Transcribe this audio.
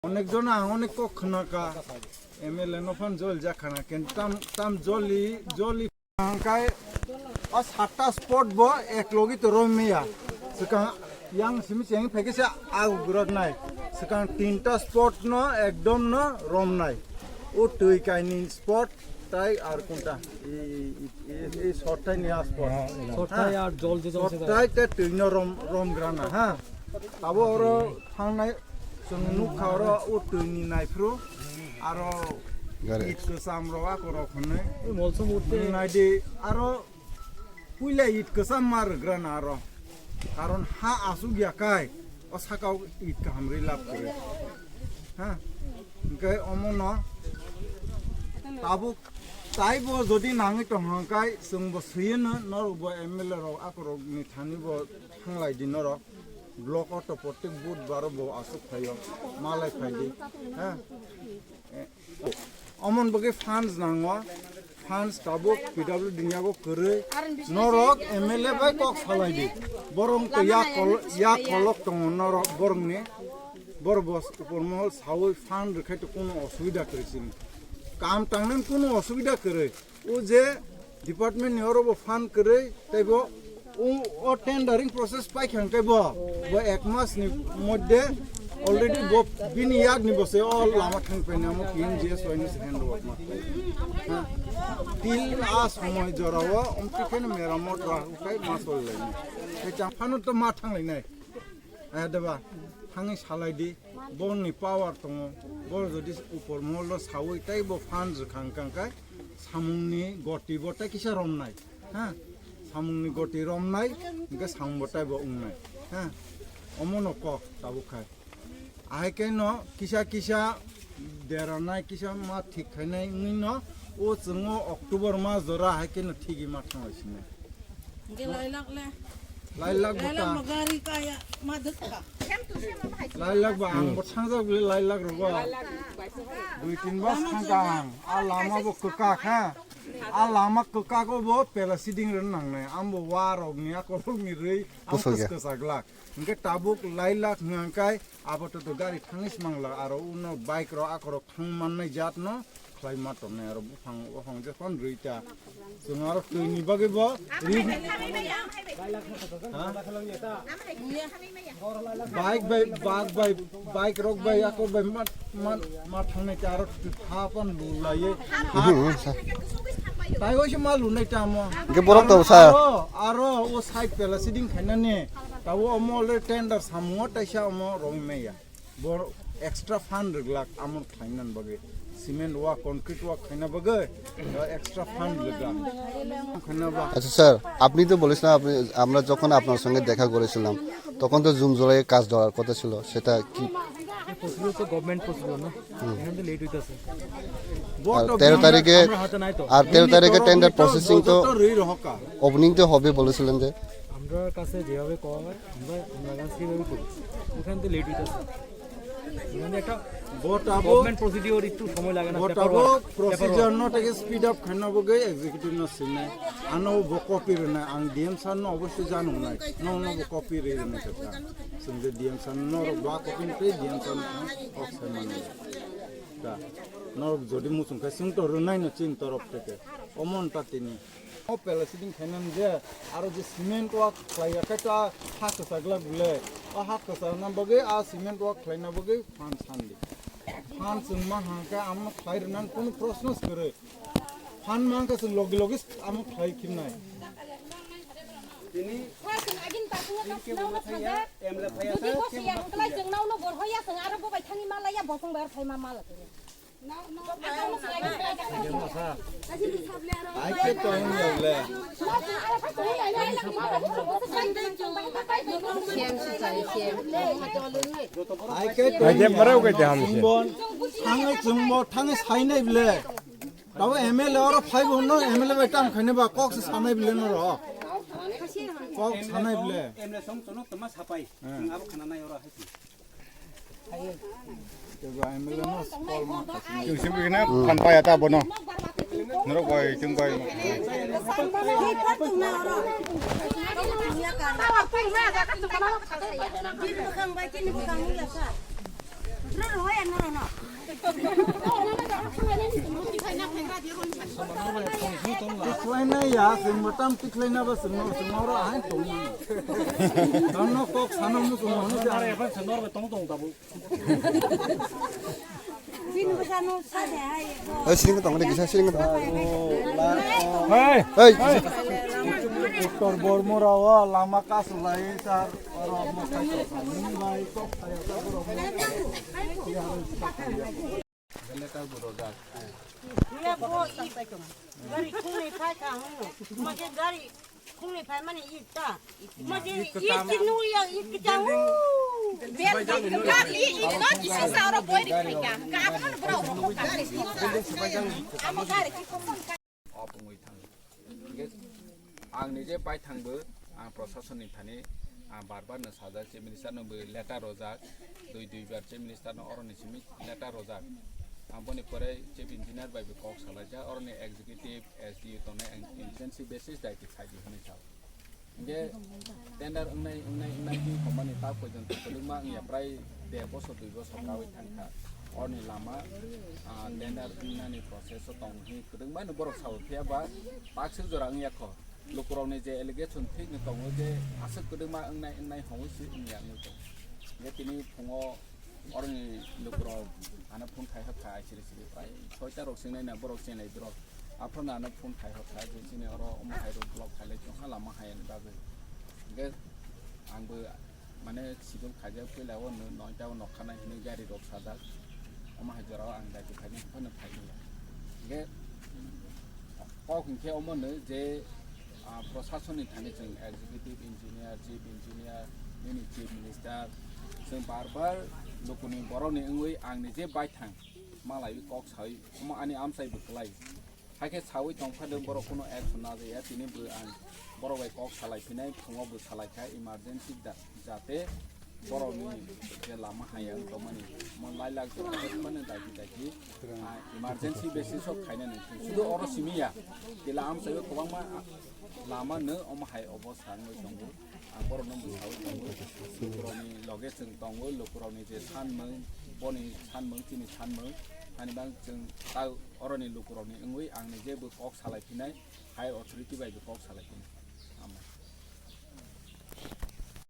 অনেকজন অনেক কখনাকা এমএলএ নফান জল যাখানা কিন্তু তাম জলি কায় অ সাতটা স্পট ব এক লগি তো রমিয়া সেখান ইয়াং সিমিচেং ফেকেছে আগুরত নাই সেখান তিনটা স্পট ন একদম ন রম নাই ও তুই কাইনি স্পট তাই আর কোনটা এই শর্টটাই নিয়া স্পট শর্টটাই আর জল যে জল শর্টটাই তে তুই ন রম গ্রানা হ্যাঁ তাবো আর থাংনাই जों नुखारो उतुनि नायफ्रु आरो इटको सामरो आकरो खने मलसम उठते नायदि आरो पुइला इटको साम मारग्राना आरो कारण हा आसु गियाकाय अ साकाव इटको हमरि लाभ करे हा ओंके अमन ताबु ताइबो जदि नाङै तंहाकाय जोंबो सयनो नरबो एमएलए रो आकरो नि थानिबो थांलाय दिनर ब्लक तो प्रत्येक बुधबार बो आसुक थायो मालाय फायदि हा अमन बगे फान्स नांगो फान्स ताबो पीडब्ल्यू दिनियागो करे नरक एमएलए बाय कक सालायदि बरं तो या कलक दङ नरक बरंनि बरबस उपरमहल सावै फान रखाय तो कोनो असुविधा करिसिन काम टांगनन कोनो असुविधा करे ओ जे डिपार्टमेंट निहरबो फान करे तैबो ও টেন্ডারিং প্রসেস পাইখানকাই ব এক মাসनि মধ্যে অলরেডি ব বিনি ইয়াগ নিবসে অল লামা থাংপাইনা মো পিএনজিএস ওয়াইনিস হ্যান্ড ওয়ার্ক মা হ্যাঁ তিল আ সময় জরাও অমতিখানে মেরামত রাখাই মাসল লাইনি এই চাফানো তো মা থাংলাইনাই দেবা থাङै सालायदि बरनि पावार दङ बर जदि उपर महल सावै ताइ ब फान जखांखांखाय सामुंनि गति बटाय किसा रमनाय हा सामुंनि गति रमनाय इनके सांबटाय बो उंनाय हा अमन क ताबुखाय आहायके न किसा देरानाय किसा मा ठीक खायनाय न ओ जोङो अक्टोबर मा जरा आहायके न थिगि मा थांगासिनो लाइलाक बता गारि काया मादका लाइलाक बा आं बथांजा गले लाइलाक रबा दुइ तीन बार थांगां आ लामाबो कका आ लामा ककाको बो पेला सिदिं रन नांनाय आंबो वारगनि आकरगनि रै आंखो सागला इनके ताबुक लाइलाक नंकाय आबोto तो गारि थांनिस मांगला आरो उनो बाइक रो आकरो थां माननाय जात न खलाय मातने आरो बुफां बुफां जे फन रैता जों आरो तैनि बागै बो बाइक रक बाय आको बाय मा थांनाय आरो हापन लुलायो ताइ होइसे मा लुनाय तामो के बरक तो सा आरो ओ साइड पेला सिदिं खायनाने ताबो अमले टेंडर सामु ताइसा अमो रंमेया बर एक्स्ट्रा फान्ड लाख आमो खायनान बगे সিমেন্ট ওয়া কনক্রিট ওয়া খাইনা বগে এক্সট্রা ফান্ড লাগা খাইনা বা আচ্ছা স্যার আপনি তো বলেছিলেন আপনি আমরা যখন আপনার সঙ্গে দেখা করেছিলাম তখন তো জুন জুলাইয়ে কাজ দেওয়ার কথা ছিল সেটা কি প্রসিডিউর তো গভর্নমেন্ট প্রসিডিউর না এখানে লেট হইতাছে 13 তারিখে আর 13 তারিখে টেন্ডার প্রসেসিং তো ওপেনিং তো হবে বলেছিলেন যে আমরা কাছে যেভাবে করা হয় আমরা কাছে যেভাবে করি ওখানে তো লেট হইতাছে মানে একটা গভর্নমেন্ট প্রসিডিউর একটু সময় লাগে না প্রসিডিউর নট স্পিড আপ খানাবগে এক্সিকিউটিভ ন সিনে আনো ব কপি রে না আং ডিএম সান ন অবশ্য জানো নাই ন ন ব কপি রে না কথা সঙ্গে ডিএম সান ন র বা কপি পে ডিএম সান অক্সে মানে তা ন যদি মুসুম খাই সিং তো রনাই ন চিন তরফ থেকে অমনটা তিনি ও পেলা সিদিং খাইনান যে আর যে সিমেন্ট ওয়াক খাইয়াকাটা হাক সাগলা গুলে ও হাক সাগনা বগে আ সিমেন্ট ওয়াক খাইনা বগে ফান সান্দি फान जों मा हांका आम खायरनान कोनो प्रश्न करे फान मांका जों लगे लगे आम खाय खिनाय दिनै आगिन बाथुङा कासनाव थांगा एमले फाया जुदि बसिया अंकलाय जोंनाव न बरहोया जों आरो बबायथानि मालाया बसंबार फायमा माला आइके तो हम लागले आइके तो आइके मराव के हम थाङै साइनाय बिले दाबो एमएलए आरो 5 न एमएलए बायटाम खायने बा कक सानाय बिले न र कक सानाय बिले एमएलए सं तनो तमा सापाय आबो खाना नाय र हाय chúng xin cái này phần bay ta bồn không nó gọi chúng gọi Nó rồi anh tikhlainai ya sing matam tikhlaina ba singor ai tong tanno kok sanam sung no ja 나라 약간 전화로 똥똥 다보. 시링 거 동네 기사 시링 거 헤이. 에이 Dr. Bormorawa lama kas lai tar oro mo kai to ni bai kok saya ta boro गाड़ी खुले फाय का हूं मुझे गाड़ी खुले फाय माने इता मुझे ये चिनुया इता गाड़ी इनो किसी सारो बोय दिखाई का काफन ब्रो गाड़ी आम गाड़ी की कोन अपङै थाङो आं निजे बाय थांबो आं प्रशासननि थाने आं बारबारनो साजा चिफ मिनिस्टारनोबो लेटार रजाक दुइ बार चिफ मिनिस्टारनो अरनिसिम लेटार रजाक आं बनि परे चिफ इन्जिनियार बायबो कक सालाजा अरनि एग्जिक्यूटिव एसडीओ तने इन्टेंसि बेसिस दायति खाजि होनो चाव इंगे टेंडर उन्नाय की कम्पानी ता पयजन तलुमा आंया प्राय 1 बছर 2 बছर गावै थांखा अरनि लामा टेंडर उन्नायनि प्रसेस दंहि कदोंमा बरक सावथियाबा पाक्स जरा आंयाख लोकरावनि जे एलिगेशन थिक दङ जे आसो कदोंमा उन्नाय हौसि उन्या नुतो जे तिनि फुङो अरनि लोकराव आना फुन थायहथा आइसिरि प्राय 6टा रक सिंनायना बरक सिंनाय द्र आफ्रनानो फुन थायहथा जे सिने अर अमहायरो ब्लक थायले जोंहा लामा हायन बाबो गे आंबो माने सिगुन खाजा फैलाव 9टा नखानाय हिनि गारि रक सादा अमहायजराव आं दायति खायनि फनो थायनिया गे पावखिंखे अमनो जे प्रशासननि थाने जों एग्जीक्यूटिव इंजीनियर चीफ इंजीनियर मिनि चीफ मिनिस्टार जों बार लोकनि बरनि ओंगै आंनि जे बायथां मालाय कक साइ अमा आनि आमसायबो खलाय हाके सावै दंफादों बरखौनो एक्सन नाजाया दिनैबो आं बरबाय कक सालायफिनाय फुङावबो सालायखा इमारजेन्सि जाते बरनि जे लामा हाया दमानि मन लाइलाक जखौनो दायति इमारजेन्सि बेसिस खायना नों सुदु अर सिमिया दिला आमसायबो गोबांमा लामा न अमहाय अबस्था मै दंगो आं बरनो बुसावै दंगो लोकरावनि लगे जों दंगो लोकरावनि जे सानमों बनि सानमों तिनि सानमों हानिबां जों ता अरनि लोकरावनि ओंगै आंनि जेबो कक सालायफिनाय हायर अथॉरिटी बायबो कक सालायफिनाय